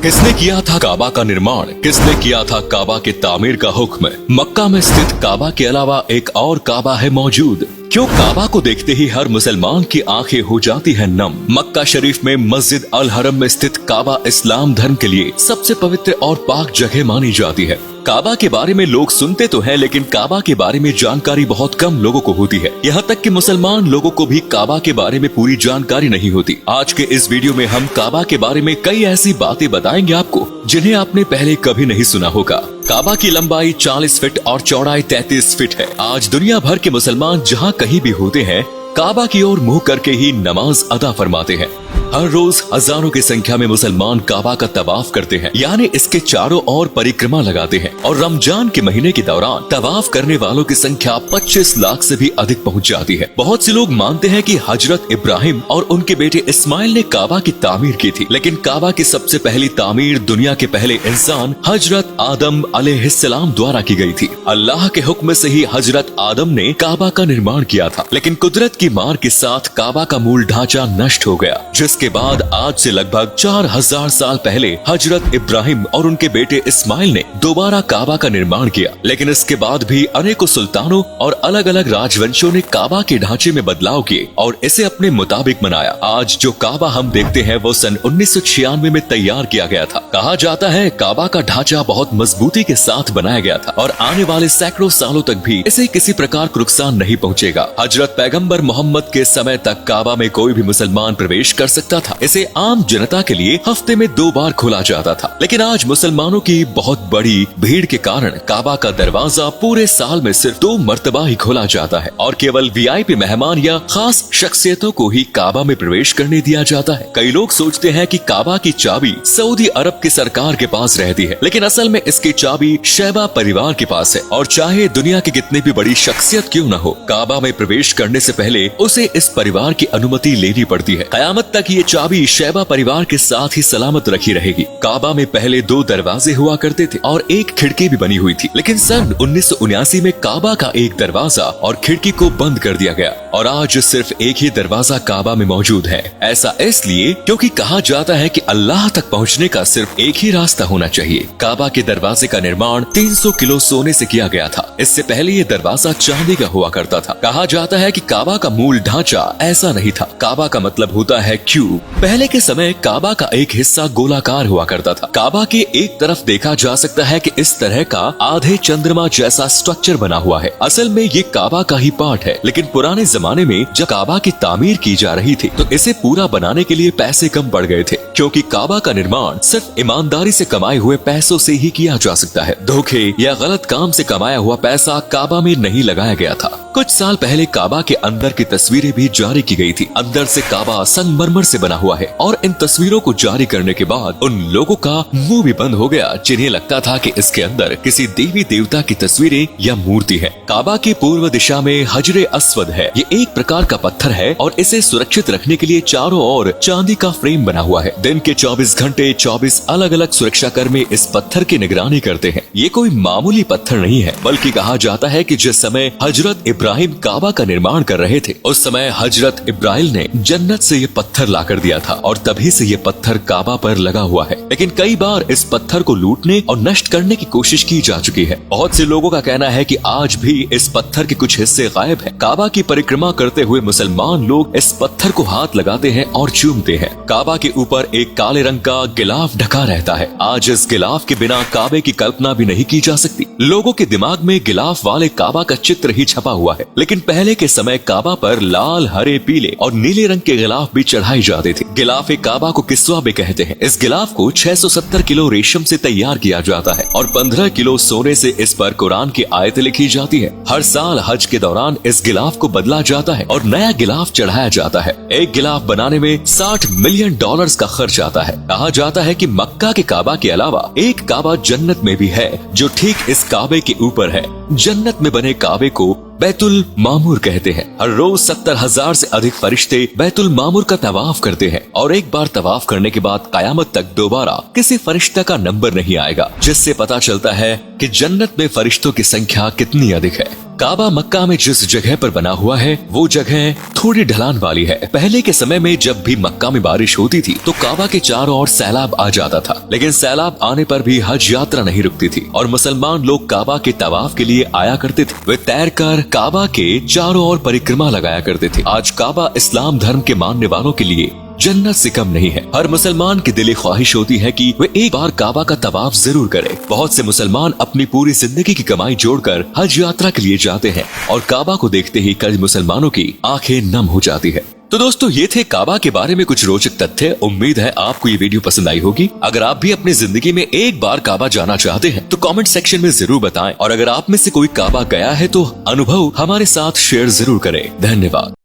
किसने किया था काबा का निर्माण? किसने किया था काबा के तामीर का हुक्म? मक्का में स्थित काबा के अलावा एक और काबा है मौजूद। क्यों काबा को देखते ही हर मुसलमान की आंखें हो जाती हैं नम? मक्का शरीफ में मस्जिद अल हरम में स्थित काबा इस्लाम धर्म के लिए सबसे पवित्र और पाक जगह मानी जाती है। काबा के बारे में लोग सुनते तो हैं, लेकिन काबा के बारे में जानकारी बहुत कम लोगों को होती है। यहाँ तक कि मुसलमान लोगों को भी काबा के बारे में पूरी जानकारी नहीं होती। आज के इस वीडियो में हम काबा के बारे में कई ऐसी बातें बताएंगे आपको जिन्हें आपने पहले कभी नहीं सुना होगा। काबा की लंबाई 40 फीट और चौड़ाई 33 फीट है। आज दुनिया भर के मुसलमान जहाँ कहीं भी होते हैं, काबा की ओर मुंह करके ही नमाज अदा फरमाते हैं। हर रोज हजारों की संख्या में मुसलमान काबा का तवाफ करते हैं, यानी इसके चारों ओर परिक्रमा लगाते हैं। और रमजान के महीने के दौरान तवाफ करने वालों की संख्या 25 लाख से भी अधिक पहुंच जाती है। बहुत से लोग मानते हैं कि हजरत इब्राहिम और उनके बेटे इस्माइल ने काबा की तामीर की थी, लेकिन काबा की सबसे पहली तामीर दुनिया के पहले इंसान हजरत आदम अलैहिस्सलाम द्वारा की गई थी। अल्लाह के हुक्म से ही हजरत आदम ने काबा का निर्माण किया था, लेकिन कुदरत की मार के साथ काबा का मूल ढांचा नष्ट हो गया, जिसके बाद आज से लगभग 4000 साल पहले हजरत इब्राहिम और उनके बेटे इस्माइल ने दोबारा काबा का निर्माण किया। लेकिन इसके बाद भी अनेकों सुल्तानों और अलग अलग राजवंशों ने काबा के ढांचे में बदलाव किए और इसे अपने मुताबिक बनाया। आज जो काबा हम देखते हैं वो सन 1996 में तैयार किया गया था। कहा जाता है काबा का ढांचा बहुत मजबूती के साथ बनाया गया था और आने वाले सैकड़ों सालों तक भी इसे किसी प्रकार का नुकसान नहीं पहुंचेगा। हजरत पैगंबर मोहम्मद के समय तक काबा में कोई भी मुसलमान प्रवेश कर सकता था। इसे आम जनता के लिए हफ्ते में 2 बार खोला जाता था, लेकिन आज मुसलमानों की बहुत बड़ी भीड़ के कारण काबा का दरवाजा पूरे साल में सिर्फ 2 मर्तबा ही खोला जाता है और केवल वीआईपी मेहमान या खास शख्सियतों को ही काबा में प्रवेश करने दिया जाता है। कई लोग सोचते हैं कि काबा की चाबी सऊदी अरब की सरकार के पास रहती है, लेकिन असल में इसकी चाबी शैबा परिवार के पास है। और चाहे दुनिया की कितनी भी बड़ी शख्सियत क्यों न हो, काबा में प्रवेश करने से पहले उसे इस परिवार की अनुमति लेनी पड़ती है। कयामत तक ये चाबी शैबा परिवार के साथ ही सलामत रखी रहेगी। काबा में पहले 2 दरवाजे हुआ करते थे और एक खिड़की भी बनी हुई थी, लेकिन सन 1979 में काबा का एक दरवाजा और खिड़की को बंद कर दिया गया और आज सिर्फ एक ही दरवाजा काबा में मौजूद है। ऐसा इसलिए क्योंकि कहा जाता है कि अल्लाह तक पहुंचने का सिर्फ एक ही रास्ता होना चाहिए। काबा के दरवाजे का निर्माण 300 किलो सोने से किया गया था। इससे पहले ये दरवाजा चांदी का हुआ करता था। कहा जाता है कि काबा का मूल ढांचा ऐसा नहीं था। काबा का मतलब होता है क्यूब। पहले के समय काबा का एक हिस्सा गोलाकार हुआ करता था। काबा के एक तरफ देखा जा सकता है कि इस तरह का आधे चंद्रमा जैसा स्ट्रक्चर बना हुआ है। असल में ये काबा का ही पार्ट है, लेकिन पुराने जमाने में जब काबा की तामीर की जा रही थी तो इसे पूरा बनाने के लिए पैसे कम पड़ गए थे, क्योंकि काबा का निर्माण सिर्फ ईमानदारी से कमाए हुए पैसों से ही किया जा सकता है। धोखे या गलत काम से कमाया हुआ पैसा काबा में नहीं लगाया गया था। कुछ साल पहले काबा के अंदर की तस्वीरें भी जारी की गई थी। अंदर से काबा संगमरमर से बना हुआ है और इन तस्वीरों को जारी करने के बाद उन लोगों का मुंह भी बंद हो गया जिन्हें लगता था कि इसके अंदर किसी देवी देवता की तस्वीरें या मूर्ति है। काबा के पूर्व दिशा में हजरे अस्वद है। ये एक प्रकार का पत्थर है और इसे सुरक्षित रखने के लिए चारों ओर चांदी का फ्रेम बना हुआ है। दिन के 24 घंटे 24 अलग अलग सुरक्षा कर्मी इस पत्थर की निगरानी करते हैं। ये कोई मामूली पत्थर नहीं है, बल्कि कहा जाता है कि जिस समय हजरत इब्राहिम काबा का निर्माण कर रहे थे, उस समय हजरत इब्राहिम ने जन्नत से ये पत्थर ला कर दिया था और तभी से ये पत्थर काबा पर लगा हुआ है। लेकिन कई बार इस पत्थर को लूटने और नष्ट करने की कोशिश की जा चुकी है। बहुत से लोगों का कहना है कि आज भी इस पत्थर के कुछ हिस्से गायब है। काबा की परिक्रमा करते हुए मुसलमान लोग इस पत्थर को हाथ लगाते हैं और चूमते हैं। काबा के ऊपर एक काले रंग का गिलाफ ढका रहता है। आज इस गिलाफ के बिना काबे की कल्पना भी नहीं की जा सकती। लोगों के दिमाग में गिलाफ वाले काबा का चित्र ही छपा हुआ है, लेकिन पहले के समय काबा पर लाल, हरे, पीले और नीले रंग के गिलाफ भी चढ़ाई जाते थे। गिलाफ काबा को किस्वा भी कहते हैं। इस गिलाफ को 670 किलो रेशम से तैयार किया जाता है और 15 किलो सोने से इस पर कुरान की आयतें लिखी जाती है। हर साल हज के दौरान इस गिलाफ को बदला जाता है और नया गिलाफ चढ़ाया जाता है। एक गिलाफ बनाने में $60 मिलियन का खर्च आता है। कहा जाता है कि मक्का के काबा के अलावा एक काबा जन्नत में भी है जो ठीक इस काबे के ऊपर है। जन्नत में बने काबे को बैतुल मामूर कहते हैं। हर रोज 70,000 से अधिक फरिश्ते बैतुल मामूर का तवाफ करते हैं और एक बार तवाफ करने के बाद कयामत तक दोबारा किसी फरिश्ता का नंबर नहीं आएगा, जिससे पता चलता है कि जन्नत में फरिश्तों की संख्या कितनी अधिक है। काबा मक्का में जिस जगह पर बना हुआ है वो जगह थोड़ी ढलान वाली है। पहले के समय में जब भी मक्का में बारिश होती थी तो काबा के चारों ओर सैलाब आ जाता था, लेकिन सैलाब आने पर भी हज यात्रा नहीं रुकती थी और मुसलमान लोग काबा के तवाफ के लिए आया करते थे। वे तैरकर काबा के चारों ओर परिक्रमा लगाया करते थे। आज काबा इस्लाम धर्म के मानने वालों के लिए जन्नत से कम नहीं है। हर मुसलमान की दिली ख्वाहिश होती है कि वे एक बार काबा का तवाफ जरूर करें। बहुत से मुसलमान अपनी पूरी जिंदगी की कमाई जोड़कर हज यात्रा के लिए जाते हैं और काबा को देखते ही कई मुसलमानों की आंखें नम हो जाती है। तो दोस्तों, ये थे काबा के बारे में कुछ रोचक तथ्य। उम्मीद है आपको ये वीडियो पसंद आई होगी। अगर आप भी अपनी जिंदगी में एक बार काबा जाना चाहते हैं तो कमेंट सेक्शन में जरूर बताएं और अगर आप में से कोई काबा गया है तो अनुभव हमारे साथ शेयर जरूर करें। धन्यवाद।